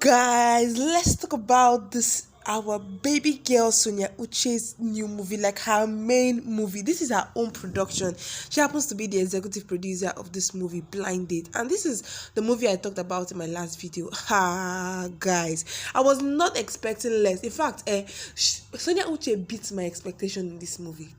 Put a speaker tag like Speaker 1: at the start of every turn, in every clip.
Speaker 1: Guys, let's talk about this our baby girl Sonia Uche's new movie, like her main movie. This is her own production. She happens to be the executive producer of this movie, Blind Date, and this is the movie I talked about in my last video. Guys, I was not expecting less. In fact, Sonia Uche beat my expectation in this movie.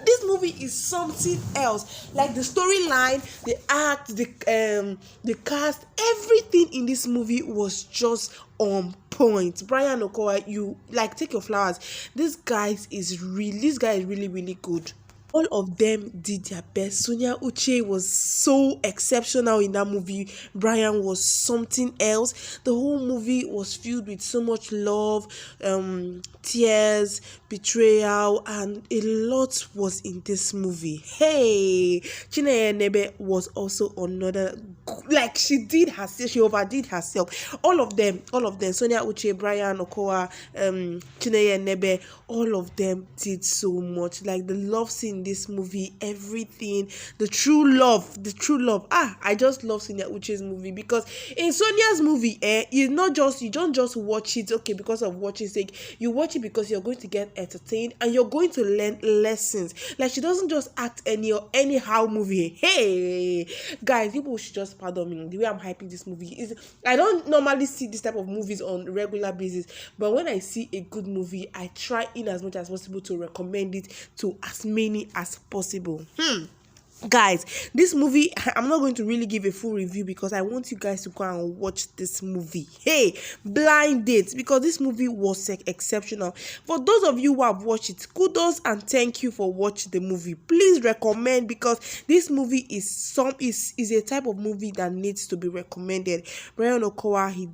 Speaker 1: This movie is something else. Like the storyline, the act, the cast, everything in this movie was just on point. Brian Okowa, you like take your flowers. This guy is really really good. All of them did their best. Sonia Uche was so exceptional in that movie. Brian was something else. The whole movie was filled with so much love, tears, betrayal, and a lot was in this movie. Hey, Chineye Nebe was also another, like she overdid herself. All of them, Sonia Uche, Brian Okowa, Chineye Nebe, all of them did so much. Like the love scene in this movie, everything, the true love. I just love Sonia Uche's movie, because in Sonia's movie, you don't just watch it because of watching sake. You watch it because you're going to get entertained and you're going to learn lessons. Like she doesn't just act anyhow movie. Hey guys, people should just pardon me the way I'm hyping this movie. I don't normally see this type of movies on a regular basis, but when I see a good movie, I try in as much as possible to recommend it to as many as possible. Guys, this movie, I'm not going to really give a full review because I want you guys to go and watch this movie. Hey, Blind Date, because this movie was exceptional. For those of you who have watched it, kudos and thank you for watching the movie. Please recommend, because this movie is a type of movie that needs to be recommended. Brian Okowa, he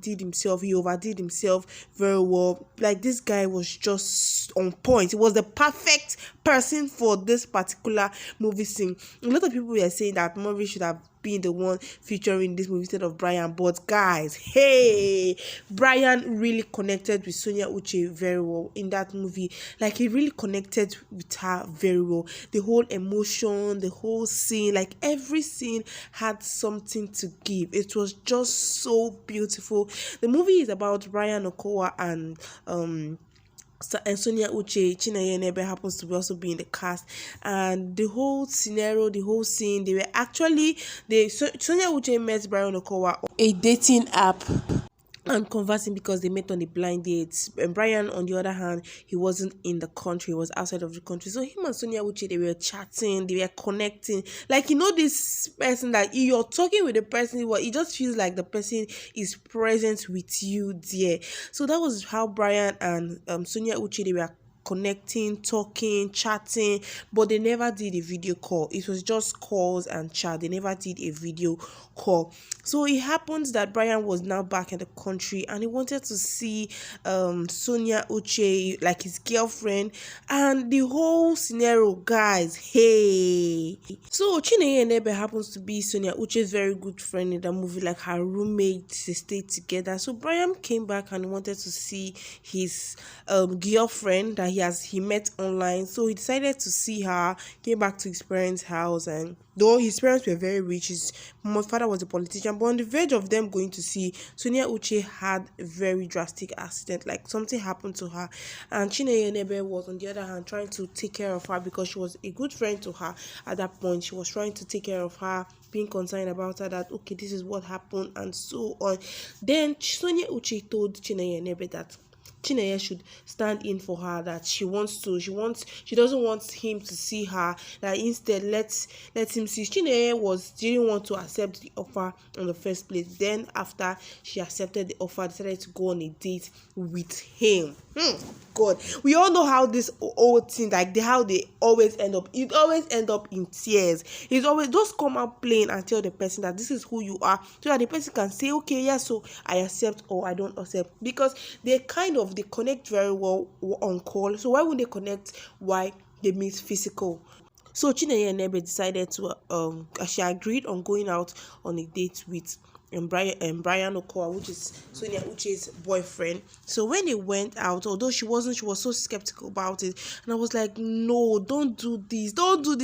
Speaker 1: overdid himself very well. Like this guy was just on point. He was the perfect person for this particular movie scene. A lot of people were saying that Murray should have been the one featuring this movie instead of Brian, but guys, hey, Brian really connected with Sonia Uche very well in that movie. Like he really connected with her very well. The whole emotion, the whole scene, like every scene had something to give. It was just so beautiful. The movie is about Brian Okowa and Sonia Uche. Chineye Nebe happens to also be in the cast, and the whole scenario, the whole scene, Sonia Uche met Brian Okowa on a dating app and conversing because they met on the blind dates. And Brian, on the other hand, he wasn't in the country, he was outside of the country. So him and Sonia Uche, they were chatting, they were connecting. Like, this person that you're talking with the person, it just feels like the person is present with you there. So that was how Brian and Sonia Uche, they were connecting, talking, chatting, but they never did a video call. It was just calls and chat. They never did a video call. So it happens that Brian was now back in the country and he wanted to see Sonia Uche, like his girlfriend, and the whole scenario, guys. Hey, so Chineye Nebe happens to be Sonia Uche's very good friend in the movie, like her roommate. They stayed together. So Brian came back and wanted to see his girlfriend that he met online. So he decided to see her, came back to his parents' house, and though his parents were very rich, his father was a politician, but on the verge of them going to see, Sonia Uche had a very drastic accident, like something happened to her, and Chineye Nebe was on the other hand trying to take care of her because she was a good friend to her at that point. She was trying to take care of her, being concerned about her, that okay, this is what happened and so on. Then Sonia Uche told Chineye Nebe that Chineye should stand in for her, that she doesn't want him to see her, that instead let him see. Chineye didn't want to accept the offer in the first place. Then after she accepted the offer, decided to go on a date with him. God, we all know how this old thing, like how they always end up. It always end up in tears. It's always just come out plain and tell the person that this is who you are, so that the person can say, okay, yeah, so I accept or I don't accept, because they connect very well on call. So why would they connect? Why they meet physical? So Chineye Nebe decided to she agreed on going out on a date with Brian Okoa, which is Sonia Uche's boyfriend. So when they went out, although she was so skeptical about it, and I was like, no, don't do this,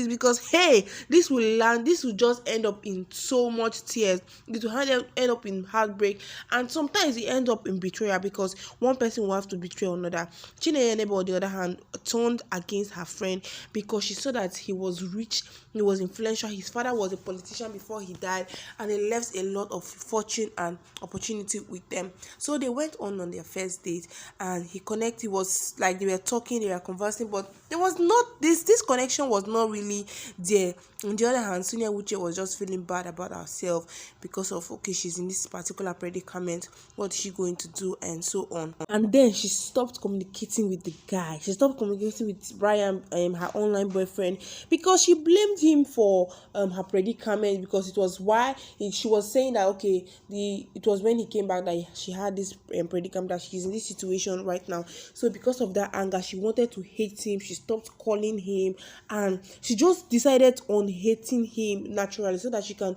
Speaker 1: because hey, this will just end up in so much tears. It will end up in heartbreak, and sometimes it end up in betrayal, because one person will have to betray another. Chineye Nebe, on the other hand, turned against her friend because she saw that he was rich, he was influential, his father was a politician before he died, and he left a lot of fortune and opportunity with them. So they went on their first date, and he connected. He was like, they were talking, they were conversing, but there was not this connection was not really there. On the other hand, Sonia Uche was just feeling bad about herself because of, okay, she's in this particular predicament, what is she going to do, and so on. And then she stopped communicating with the guy. She stopped communicating with Brian, her online boyfriend, because she blamed him for her predicament, because it was why she was saying that, okay, it was when he came back that she had this predicament, that she's in this situation right now. So because of that anger, she wanted to hate him. She stopped calling him, and she just decided on hating him naturally, so that she can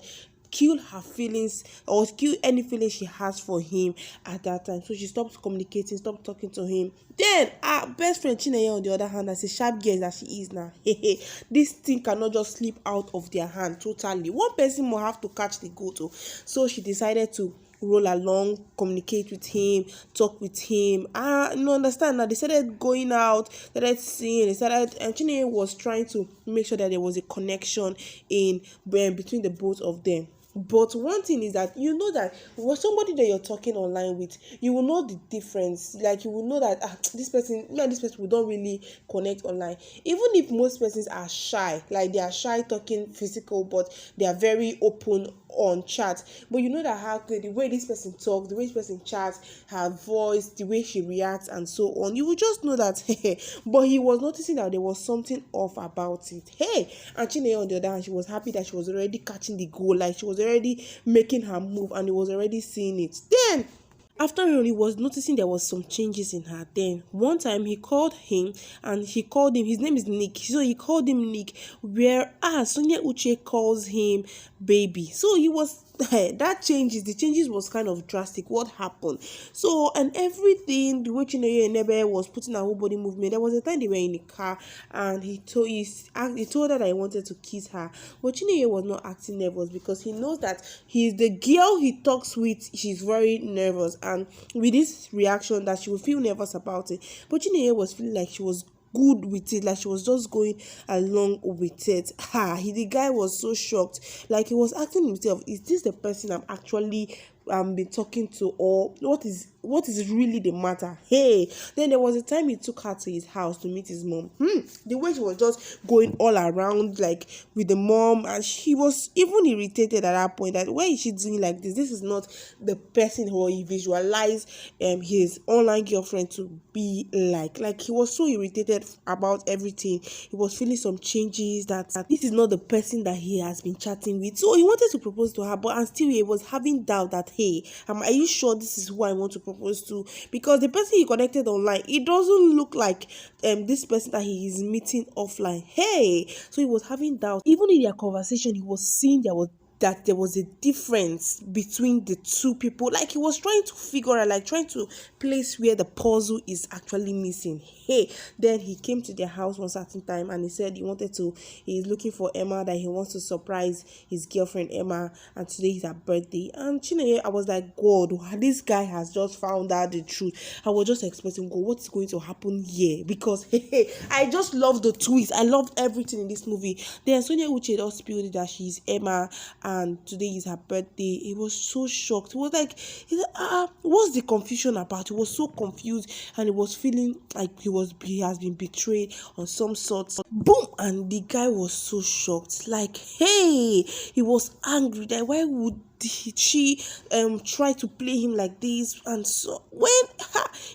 Speaker 1: kill her feelings, or kill any feelings she has for him at that time. So she stopped communicating, stopped talking to him. Then our best friend Chineye, on the other hand, as a sharp girl that she is now, this thing cannot just slip out of their hand totally. One person will have to catch the goat. So she decided to roll along, communicate with him, talk with him. No, understand now. They started going out, started seeing, and Chineye was trying to make sure that there was a connection in between the both of them. But one thing is that you know that was somebody that you're talking online with, you will know the difference. Like, you will know that this person, me and this person, we don't really connect online. Even if most persons are shy, like they are shy talking physical, but they are very open on chat. But you know that how the way this person talks, the way this person chats, her voice, the way she reacts, and so on, you will just know that. But he was noticing that there was something off about it. And Chineye, on the other hand, she was happy that she was already catching the goal, like she was already making her move, and he was already seeing it. Then after all, he was noticing there was some changes in her. Then one time he called him, and he called him, his name is Nick, so he called him Nick, whereas Sonia Uche calls him baby. So he was the changes was kind of drastic. What happened? So, and everything, the way Chineye Nebe was putting her whole body movement, there was a time they were in the car, and he told her that he wanted to kiss her, but Chineye was not acting nervous, because he knows that he's the girl he talks with, she's very nervous, and with this reaction that she would feel nervous about it. But Chineye was feeling like she was good with it, like she was just going along with it. The guy was so shocked, like he was asking himself, is this the person I'm actually been talking to, or what is really the matter? Then there was a time he took her to his house to meet his mom. The way she was just going all around, like with the mom, and she was even irritated at that point, that why is she doing like this? This is not the person who he visualized his online girlfriend to be like he was so irritated about everything. He was feeling some changes, that this is not the person that he has been chatting with. So he wanted to propose to her, but and still he was having doubt that, are you sure this is who I want to propose to? Because the person he connected online, it doesn't look like this person that he is meeting offline. So he was having doubt. Even in their conversation, he was seeing there was a difference between the two people. Like he was trying to figure out, like trying to place where the puzzle is actually missing. Then he came to their house one certain time, and he said he's looking for Emma, that he wants to surprise his girlfriend Emma, and today is her birthday. And Chineye, I was like, God, this guy has just found out the truth. I was just expecting, God, what's going to happen here? Because I just love the twist. I loved everything in this movie. Then Sonia Uche just spilled that she's Emma, and today is her birthday. He was so shocked. He was like, what's the confusion about? He was so confused, and he was feeling like he has been betrayed on some sort. Boom! And the guy was so shocked. Like, he was angry. That why would she try to play him like this? And so when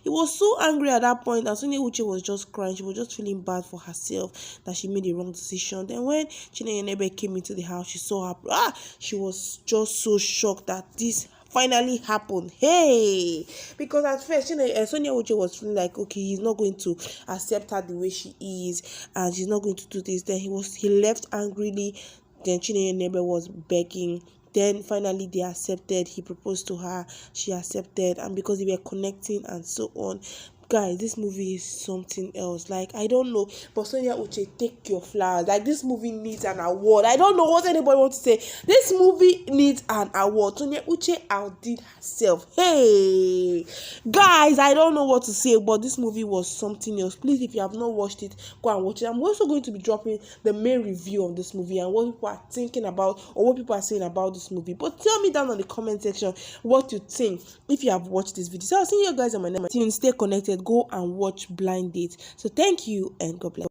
Speaker 1: he was so angry at that point, and Sonia Uche was just crying. She was just feeling bad for herself that she made the wrong decision. Then when Chineye Nebe came into the house, she saw her. She was just so shocked that this finally happened. Because at first Sonia Uche was feeling like, okay, he's not going to accept her the way she is, and she's not going to do this. Then he left angrily. Then Chineye Nebe was begging Then finally they accepted. He proposed to her, she accepted, and because they were connecting and so on. Guys, this movie is something else. Like, I don't know, but Sonia Uche, take your flowers. Like, this movie needs an award. I don't know what anybody wants to say. This movie needs an award. Sonia Uche outdid herself. Hey, guys, I don't know what to say, but this movie was something else. Please, if you have not watched it, go and watch it. I'm also going to be dropping the main review of this movie and what people are thinking about or what people are saying about this movie. But tell me down on the comment section what you think if you have watched this video. So I'll see you guys on my next. Stay connected. Go and watch Blind Date. So thank you and God bless.